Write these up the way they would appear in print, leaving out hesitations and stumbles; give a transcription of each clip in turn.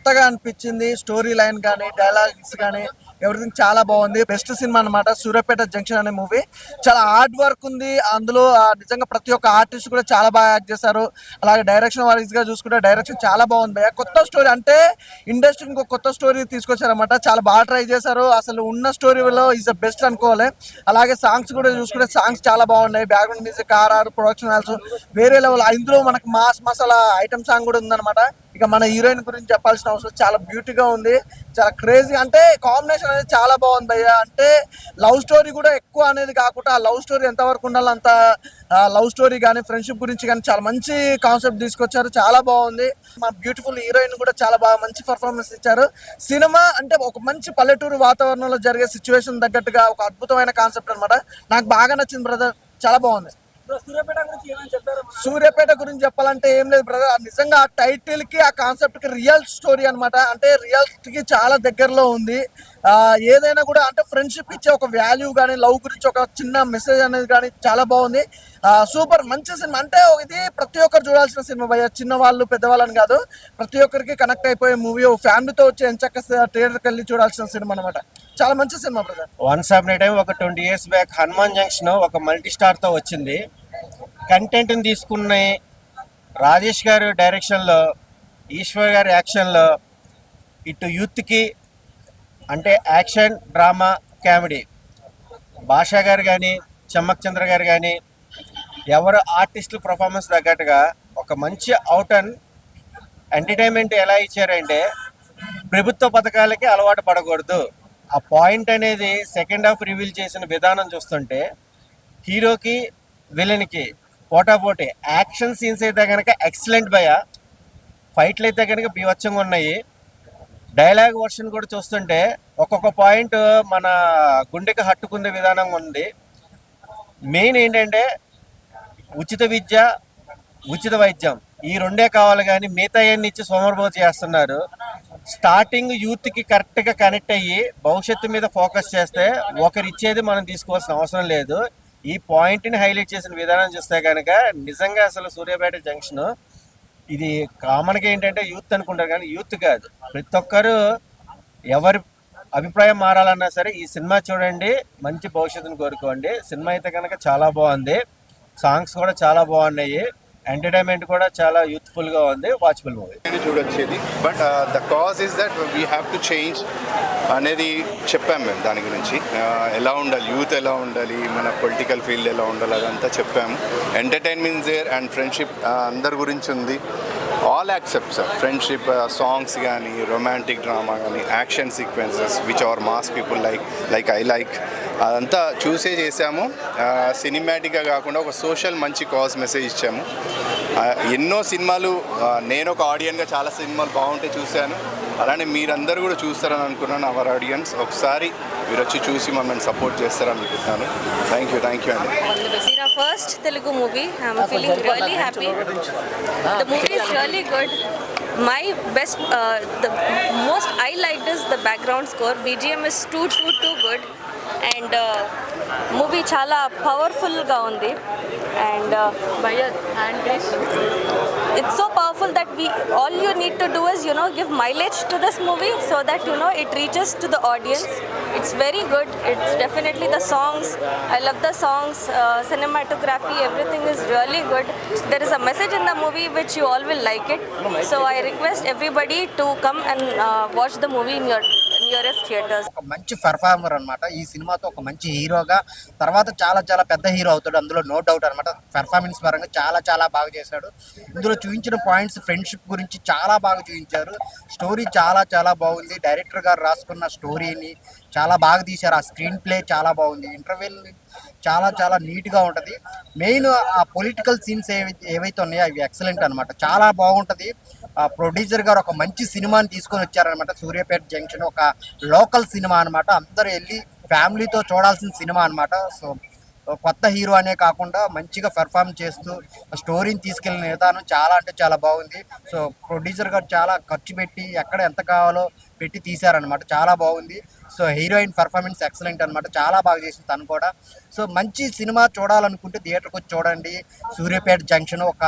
కొత్తగా అనిపించింది. Story line కానీ, డైలాగ్స్ కానీ ఎవ్రీథింగ్ చాలా బాగుంది. బెస్ట్ సినిమా అనమాట సూర్యాపేట జంక్షన్ అనే మూవీ. చాలా హార్డ్ వర్క్ ఉంది అందులో. నిజంగా ప్రతి ఒక్క ఆర్టిస్ట్ కూడా చాలా బాగా యాక్ట్ చేశారు. అలాగే డైరెక్షన్ వైజ్ గా చూసుకుంటే డైరెక్షన్ చాలా బాగుంది భయ్యా. కొత్త స్టోరీ అంటే ఇండస్ట్రీ ఇంకో కొత్త స్టోరీ తీసుకొచ్చారనమాట. చాలా బాగా ట్రై చేశారు. అసలు ఉన్న స్టోరీలో ఈజ్ ద బెస్ట్ అనుకోవాలి. అలాగే సాంగ్స్ కూడా చూసుకుంటే సాంగ్స్ చాలా బాగున్నాయి. Background music, RR, production also వేరే లెవెల్. ఇందులో మనకు మాస్ మసాలా ఐటమ్ సాంగ్ కూడా ఉందన్నమాట. ఇక మన హీరోయిన్ గురించి చెప్పాల్సిన అవసరం, చాలా బ్యూటీగా ఉంది, చాలా క్రేజీ. అంటే కాంబినేషన్ అనేది చాలా బాగుంది భయ్య. అంటే లవ్ స్టోరీ కూడా ఎక్కువ అనేది కాకుండా ఆ లవ్ స్టోరీ ఎంతవరకు ఉండాలి అంత లవ్ స్టోరీ కానీ ఫ్రెండ్షిప్ గురించి కానీ చాలా మంచి కాన్సెప్ట్ తీసుకొచ్చారు. చాలా బాగుంది. మా బ్యూటిఫుల్ హీరోయిన్ కూడా చాలా బాగా మంచి పర్ఫార్మెన్స్ ఇచ్చారు. సినిమా అంటే ఒక మంచి పల్లెటూరు వాతావరణంలో జరిగే సిచ్యువేషన్ తగ్గట్టుగా ఒక అద్భుతమైన కాన్సెప్ట్ అనమాట. నాకు బాగా నచ్చింది బ్రదర్, చాలా బాగుంది. సూర్యాపేట గురించి చెప్పాలంటే ఏం లేదు బ్రదర్, నిజంగా ఆ టైటిల్ కి ఆ కాన్సెప్ట్ కి రియల్ స్టోరీ అనమాట. అంటే రియాలిటీకి చాలా దగ్గరలో ఉంది. ఏదైనా కూడా అంటే ఫ్రెండ్షిప్ ఇచ్చే ఒక వాల్యూ కానీ, లవ్ గురించి ఒక చిన్న మెసేజ్ అనేది కానీ చాలా బాగుంది. సూపర్ మంచి సినిమా. అంటే ఇది ప్రతి ఒక్కరు చూడాల్సిన సినిమా భయ్య. చిన్న వాళ్ళు పెద్దవాళ్ళని కాదు, ప్రతి ఒక్కరికి కనెక్ట్ అయిపోయే మూవీ. ఫ్యామిలీతో వచ్చి ఎంచక్క థియేటర్కి వెళ్ళి చూడాల్సిన సినిమా అనమాట. చాలా మంచి cinema brother. Once up time ఒక 20 years బ్యాక్ హనుమాన్ జంక్షన్ ఒక మల్టీ స్టార్ తో వచ్చింది. కంటెంట్ని తీసుకున్న రాజేష్ గారు డైరెక్షన్లో, ఈశ్వర్ గారి యాక్షన్లో, ఇటు యూత్కి అంటే యాక్షన్, డ్రామా, కామెడీ, భాషా గారు కానీ, చమ్మక్ చంద్ర గారు కానీ ఎవరు ఆర్టిస్టుల పర్ఫార్మెన్స్ తగ్గట్టుగా ఒక మంచి అవుట్ అండ్ ఎంటర్టైన్మెంట్ ఎలా ఇచ్చారంటే ప్రభుత్వ పథకాలకి అలవాటు పడకూడదు. ఆ పాయింట్ అనేది సెకండ్ హాఫ్ రివీల్ చేసిన విధానం చూస్తుంటే హీరోకి విలన్కి పోటాపోటీ. యాక్షన్ సీన్స్ అయితే కనుక ఎక్సలెంట్ భయ. ఫైట్లు అయితే కనుక బీవచ్చంగా ఉన్నాయి. డైలాగ్ వర్షన్ కూడా చూస్తుంటే ఒక్కొక్క పాయింట్ మన గుండెకి హట్టుకునే విధానంగా ఉంది. మెయిన్ ఏంటంటే ఉచిత విద్య, ఉచిత వైద్యం ఈ రెండే కావాలి, కానీ మిగతా అన్ని ఇచ్చి సోమరబోతు చేస్తున్నారు. స్టార్టింగ్ యూత్కి కరెక్ట్గా కనెక్ట్ అయ్యి భవిష్యత్తు మీద ఫోకస్ చేస్తే ఒకరు ఇచ్చేది మనం తీసుకోవాల్సిన అవసరం లేదు. ఈ పాయింట్ని హైలైట్ చేసిన విధానం చూస్తే కనుక నిజంగా అసలు సూర్యాపేట జంక్షన్ ఇది కామన్గా ఏంటంటే యూత్ అనుకుంటారు, కానీ యూత్ కాదు, ప్రతి ఒక్కరు ఎవరి అభిప్రాయం మారాలన్నా సరే ఈ సినిమా చూడండి, మంచి భవిష్యత్తును కోరుకోండి. సినిమా అయితే కనుక చాలా బాగుంది. సాంగ్స్ కూడా చాలా బాగున్నాయి. ఎంటర్టైన్మెంట్ కూడా చాలా యూత్ఫుల్ గా ఉంది. వాచబుల్ మూవీ చూడొచ్చేది. But the cause is that we have to change అనేది చెప్పాం మేము. దాని గురించి ఎలా ఉండాలి, యూత్ ఎలా ఉండాలి, మన పొలిటికల్ ఫీల్డ్ ఎలా ఉండాలి, అదంతా చెప్పాము. ఎంటర్టైన్మెంట్ దేర్ అండ్ ఫ్రెండ్షిప్ అందరి గురించి ఉంది. ఆల్ యాక్సెప్ట్స్ ఫ్రెండ్షిప్, సాంగ్స్ కానీ, రొమాంటిక్ డ్రామా కానీ, action sequences which our mass people like I like, అదంతా చూసే చేసాము. సినిమాటిక్గా కాకుండా ఒక సోషల్ మంచి కాజ్ మెసేజ్ ఇచ్చాము. ఎన్నో సినిమాలు నేను ఒక ఆడియన్గా చాలా సినిమాలు బాగుంటే చూశాను. అలానే మీరందరూ కూడా చూస్తారని అనుకున్నాను. అవర్ ఆడియన్స్ ఒకసారి మీరు వచ్చి చూసి మమ్మల్ని సపోర్ట్ చేస్తారని అనుకుంటున్నాను. థ్యాంక్ యూ అండి. First Telugu movie. I'm feeling really happy. The movie is really good. My best, the most I liked is the background score. BGM is too good, and movie chala powerful ga undi, and it's so powerful that all you need to do is give mileage to this movie so that it reaches to the audience. It's very good. It's definitely the songs. I love the songs, cinematography, everything is really good. There is a message in the movie which you all will like it. So I request everybody to come and watch the movie in your nearest theatres. ఒక మంచి performer అనమాట. ఈ సినిమాతో ఒక మంచి హీరోగా తర్వాత చాలా చాలా పెద్ద హీరో అవుతాడు, అందులో నో డౌట్ అనమాట. పెర్ఫార్మెన్స్ పరంగా చాలా చాలా బాగా చేశాడు. ఇందులో చూపించిన పాయింట్స్ ఫ్రెండ్షిప్ గురించి చాలా బాగా చూపించారు. స్టోరీ చాలా చాలా బాగుంది. డైరెక్టర్ గారు రాసుకున్న స్టోరీని చాలా బాగా తీశారు. ఆ స్క్రీన్ ప్లే చాలా బాగుంది. ఇంటర్వెల్ చాలా చాలా నీట్గా ఉంటుంది. మెయిన్ ఆ పొలిటికల్ సీన్స్ ఏవైతే ఉన్నాయో అవి ఎక్సలెంట్ అనమాట. చాలా బాగుంటుంది. ప్రొడ్యూసర్ గారు ఒక మంచి సినిమాని తీసుకొని వచ్చారనమాట. సూర్యాపేట జంక్షన్ ఒక లోకల్ సినిమా అనమాట. అందరూ వెళ్ళి ఫ్యామిలీతో చూడాల్సిన సినిమా అనమాట. సో కొత్త హీరో అనే కాకుండా మంచిగా పెర్ఫార్మ్ చేస్తూ స్టోరీని తీసుకెళ్ళిన విధానం చాలా అంటే చాలా బాగుంది. సో ప్రొడ్యూసర్ గారు చాలా ఖర్చు పెట్టి ఎక్కడ ఎంత కావాలో పెట్టి తీశారనమాట. చాలా బాగుంది. సో హీరోయిన్ పెర్ఫార్మెన్స్ ఎక్సలెంట్ అనమాట. చాలా బాగా చేసింది తను కూడా. సో మంచి సినిమా చూడాలనుకుంటే థియేటర్కి వచ్చి చూడండి. సూర్యాపేట జంక్షన్ ఒక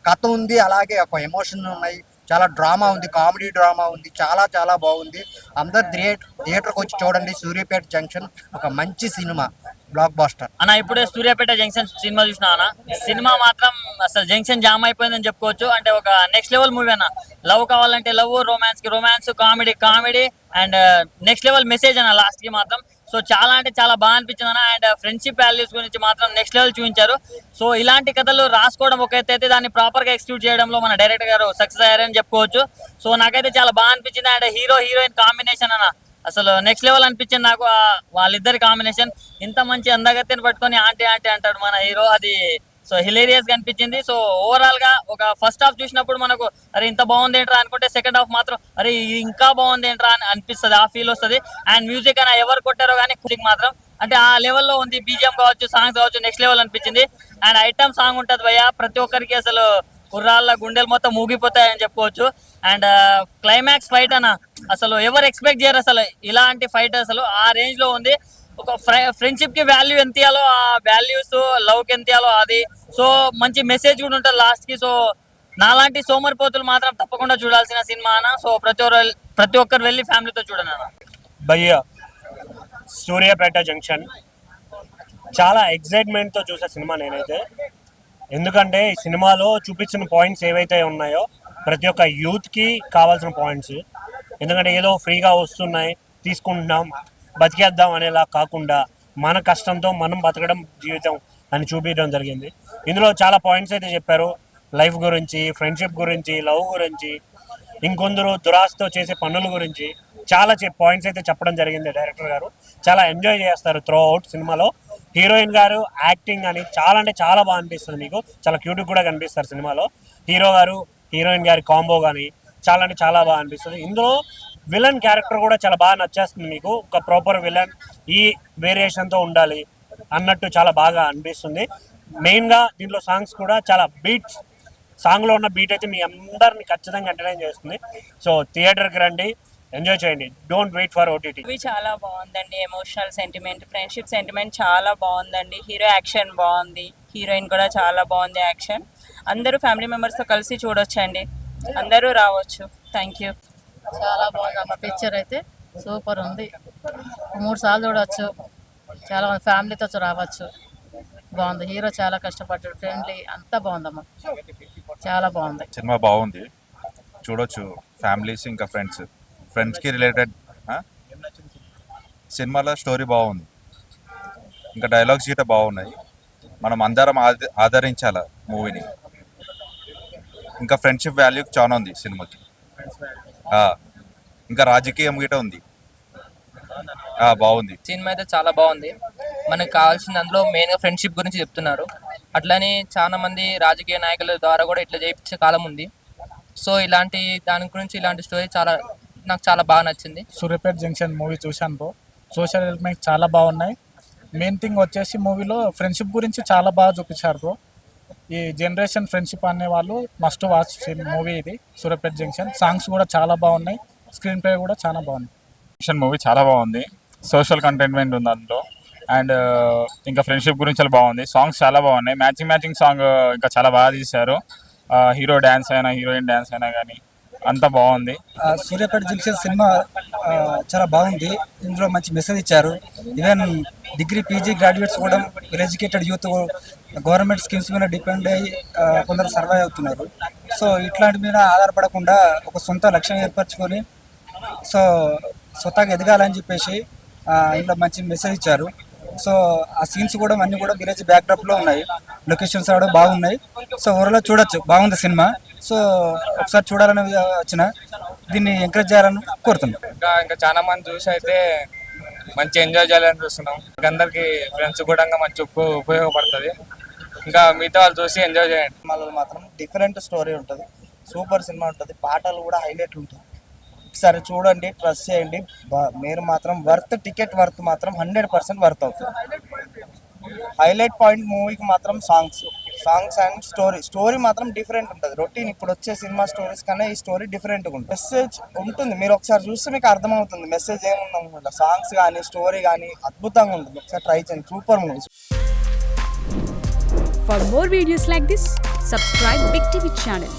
కథ ఉంది, అలాగే ఒక ఎమోషన్ ఉన్నాయి. చాలా డ్రామా ఉంది, కామెడీ డ్రామా ఉంది, చాలా చాలా బాగుంది. అందరు థియేటర్కి వచ్చి చూడండి. సూర్యాపేట జంక్షన్ ఒక మంచి సినిమా, బ్లాక్ బాస్టర్. అన్న ఇప్పుడే సూర్యాపేట జంక్షన్ సినిమా చూసినా అన్న. సినిమా మాత్రం అసలు జంక్షన్ జామ్ అయిపోయిందని చెప్పుకోవచ్చు. అంటే ఒక నెక్స్ట్ లెవెల్ మూవీ అన్న. లవ్ కావాలంటే లవ్, రొమాన్స్ కి romance, comedy comedy and next level message అన్న లాస్ట్ కి మాత్రం. సో చాలా అంటే చాలా బాగా అనిపించింది అన్న. అండ్ ఫ్రెండ్షిప్ వాల్యూస్ గురించి మాత్రం నెక్స్ట్ లెవెల్ చూపించారు. సో ఇలాంటి కథలు రాసుకోవడం ఒక ఎత్తు అయితే దాన్ని ప్రాపర్ గా ఎక్స్క్యూట్ చేయడంలో మన డైరెక్టర్ గారు సక్సెస్ అయ్యారని చెప్పుకోవచ్చు. సో నాకైతే చాలా బాగా అనిపించింది. అండ్ హీరో హీరోయిన్ కాంబినేషన్ అన్న అసలు నెక్స్ట్ లెవెల్ అనిపించింది నాకు. వాళ్ళిద్దరి కాంబినేషన్ ఇంత మంచి అందగత్తెని పట్టుకొని ఆంటీ ఆంటీ అంటాడు మన హీరో, అది సో హిలేరియస్ గా అనిపించింది. సో ఓవరాల్ గా ఒక ఫస్ట్ హాఫ్ చూసినప్పుడు మనకు అరే ఇంత బాగుంది ఏంట్రా అనుకుంటే సెకండ్ హాఫ్ మాత్రం అరే ఇంకా బాగుంది ఏంట్రా అని అనిపిస్తుంది, ఆ ఫీల్ వస్తుంది. అండ్ మ్యూజిక్ అని ఎవరు కొట్టారో కానీ మ్యూజిక్ మాత్రం అంటే ఆ లెవెల్లో ఉంది. బీజిఎం కావచ్చు, సాంగ్స్ కావచ్చు, నెక్స్ట్ లెవెల్ అనిపించింది. అండ్ ఐటమ్ సాంగ్ ఉంటుంది భయ్య, ప్రతి ఒక్కరికి అసలు కుర్రాళ్ళ గుండెలు మొత్తం మూగిపోతాయని చెప్పుకోవచ్చు. అండ్ క్లైమాక్స్ ఫైట్ అన్న అసలు ఎవరు ఎక్స్పెక్ట్ చేయరు అసలు ఇలాంటి ఫైట్, అసలు ఆ రేంజ్ లో ఉంది. ఒక ఫ్రెండ్షిప్ కి వాల్యూ ఎంత ఇవ్వాలో ఆ వాల్యూస్, లవ్ కి ఎంత ఇవ్వాలో అది. సో మంచి మెసేజ్ కూడా ఉంటుంది లాస్ట్ కి. సో నాలాంటి సోమరిపోతులు మాత్రం తప్పకుండా చూడాల్సిన సినిమా అన్న. సో ప్రతి ఒక్కరు వెళ్ళి ఫ్యామిలీతో చూడండి అన్న. భయ్య సూర్యాపేట జంక్షన్ చాలా ఎగ్జైట్మెంట్తో చూసే సినిమా నేనైతే. ఎందుకంటే ఈ సినిమాలో చూపించిన పాయింట్స్ ఏవైతే ఉన్నాయో ప్రతి ఒక్క యూత్కి కావాల్సిన పాయింట్స్. ఎందుకంటే ఏదో ఫ్రీగా వస్తున్నాయి తీసుకుంటున్నాం బతికేద్దాం అనేలా కాకుండా మన కష్టంతో మనం బతకడం జీవితం అని చూపించడం జరిగింది. ఇందులో చాలా పాయింట్స్ అయితే చెప్పారు, లైఫ్ గురించి, ఫ్రెండ్షిప్ గురించి, లవ్ గురించి, ఇంకొందరు దురాశతో చేసే పనుల గురించి చాలా పాయింట్స్ అయితే చెప్పడం జరిగింది డైరెక్టర్ గారు. చాలా ఎంజాయ్ చేస్తారు త్రూ అవుట్ సినిమాలో. హీరోయిన్ గారు యాక్టింగ్ అని చాలా అంటే చాలా బాగా అనిపిస్తుంది. మీకు చాలా క్యూట్గా కూడా కనిపిస్తారు సినిమాలో. హీరో గారు హీరోయిన్ గారి కాంబో కానీ చాలా అంటే చాలా బాగా అనిపిస్తుంది. ఇందులో విలన్ క్యారెక్టర్ కూడా చాలా బాగా నచ్చేస్తుంది మీకు. ఒక ప్రాపర్ విలన్ ఈ వేరియేషన్తో ఉండాలి అన్నట్టు చాలా బాగా అనిపిస్తుంది. మెయిన్గా దీంట్లో సాంగ్స్ కూడా చాలా బీట్స్, సాంగ్లో ఉన్న బీట్ అయితే మీ అందరిని ఖచ్చితంగా ఎంటర్టైన్ చేస్తుంది. సో థియేటర్కి రండి, ఎంజాయ్ చేయండి. Don't wait for OTT. Movie చాలా బాగుందండి. ఎమోషనల్ సెంటిమెంట్, ఫ్రెండ్షిప్ సెంటిమెంట్ చాలా బాగుందండి. హీరో యాక్షన్ బాగుంది, హీరోయిన్ కూడా చాలా బాగుంది యాక్షన్. అందరూ ఫ్యామిలీ మెంబర్స్తో కలిసి చూడొచ్చండి, అందరూ రావచ్చు. Thank you. చాలా బాగుంది అమ్మ, పిక్చర్ అయితే సూపర్ ఉంది. 3 సార్లు చూడవచ్చు, చాలా ఫ్యామిలీతో రావచ్చు. బాగుంది, హీరో చాలా కష్టపడ్డాడు, ఫ్రెండ్లీ, అంతా బాగుందమ్మా, చాలా బాగుంది. సినిమా బాగుంది, చూడొచ్చు ఫ్యామిలీస్ ఇంకా ఫ్రెండ్స్కి రిలేటెడ్. సినిమాలో స్టోరీ బాగుంది, ఇంకా డైలాగ్స్ గిట్ట బాగున్నాయి. మనం అందరం ఆదరించాల మూవీని. ఇంకా ఫ్రెండ్షిప్ వాల్యూ చాలా ఉంది సినిమాకి. ఇంకా రాజకీయం గిట్ట ఉంది, బాగుంది. సినిమా అయితే చాలా బాగుంది. మనకు కావాల్సింది అందులో మెయిన్గా ఫ్రెండ్షిప్ గురించి చెప్తున్నారు. అట్లని చాలా మంది రాజకీయ నాయకుల ద్వారా కూడా ఇట్లా చేయించే కాలం ఉంది. సో ఇలాంటి దాని గురించి ఇలాంటి స్టోరీ నాకు చాలా బాగా నచ్చింది. సూర్యాపేట జంక్షన్ మూవీ చూశాను బ్రో. సోషల్ ఎలిమెంట్స్ చాలా బాగున్నాయి. మెయిన్ థింగ్ వచ్చేసి మూవీలో ఫ్రెండ్షిప్ గురించి చాలా బాగా చూపించారు బ్రో. ఈ జనరేషన్ ఫ్రెండ్షిప్ అనే వాళ్ళు మస్ట్ వాచ్ మూవీ ఇది సూర్యాపేట జంక్షన్. సాంగ్స్ కూడా చాలా బాగున్నాయి, స్క్రీన్ ప్లే కూడా చాలా బాగుంది. జంక్షన్ మూవీ చాలా బాగుంది, సోషల్ కంటెంట్మెంట్ ఉంది అందులో. అండ్ ఇంకా ఫ్రెండ్షిప్ గురించి చాలా బాగుంది. సాంగ్స్ చాలా బాగున్నాయి, మ్యాచింగ్ సాంగ్ ఇంకా చాలా బాగా తీశారు. హీరో డ్యాన్స్ అయినా హీరోయిన్ డ్యాన్స్ అయినా కానీ అంతా బాగుంది. సూర్యాపేట జంక్షన్ సినిమా చాలా బాగుంది. ఇందులో మంచి మెసేజ్ ఇచ్చారు. ఈవెన్ డిగ్రీ పీజీ గ్రాడ్యుయేట్స్ కూడా, well educated youth government schemes మీద డిపెండ్ అయ్యి కొందరు సర్వైవ్ అవుతున్నారు. సో ఇట్లాంటి మీద ఆధారపడకుండా ఒక సొంత లక్ష్యం ఏర్పరచుకొని సో స్వతహాగా ఎదగాలని చెప్పేసి ఇంట్లో మంచి మెసేజ్ ఇచ్చారు. సో ఆ సీన్స్ కూడా అన్నీ కూడా విలేజ్ బ్యాక్డ్రాప్లో ఉన్నాయి, లొకేషన్స్ కూడా బాగున్నాయి. సో ఊరిలో చూడొచ్చు, బాగుంది సినిమా. సో ఒకసారి చూడాలని వచ్చిన, దీన్ని ఎంకరేజ్ చేయాలని కోరుతున్నాం. ఇంకా చాలా మంది చూసి అయితే మంచి ఎంజాయ్ చేయాలని చూస్తున్నాం. అందరికి ఫ్రెండ్స్ కూడా మంచి ఉపయోగపడుతుంది. ఇంకా మిగతా వాళ్ళు చూసి ఎంజాయ్ చేయండి. సినిమాలో మాత్రం డిఫరెంట్ స్టోరీ ఉంటుంది, సూపర్ సినిమా ఉంటుంది, పాటలు కూడా హైలైట్ ఉంటుంది. ఒకసారి చూడండి, ట్రస్ట్ చేయండి. మీరు మాత్రం టికెట్ వర్త్ మాత్రం 100% వర్త్ అవుతుంది. హైలైట్ పాయింట్ మూవీకి మాత్రం సాంగ్స్ అండ్ స్టోరీ మాత్రం డిఫరెంట్ ఉంటుంది. రొటీన్ ఇప్పుడు వచ్చే సినిమా స్టోరీస్ కన్నా ఈ స్టోరీ డిఫరెంట్గా ఉంటుంది. మెసేజ్ ఉంటుంది, మీరు ఒకసారి చూస్తే మీకు అర్థమవుతుంది మెసేజ్ ఏముంది. సాంగ్స్ కానీ స్టోరీ కానీ అద్భుతంగా ఉంటుంది. ఒకసారి ట్రై చేయండి, super movie. For more videos like this, subscribe Big TV channel.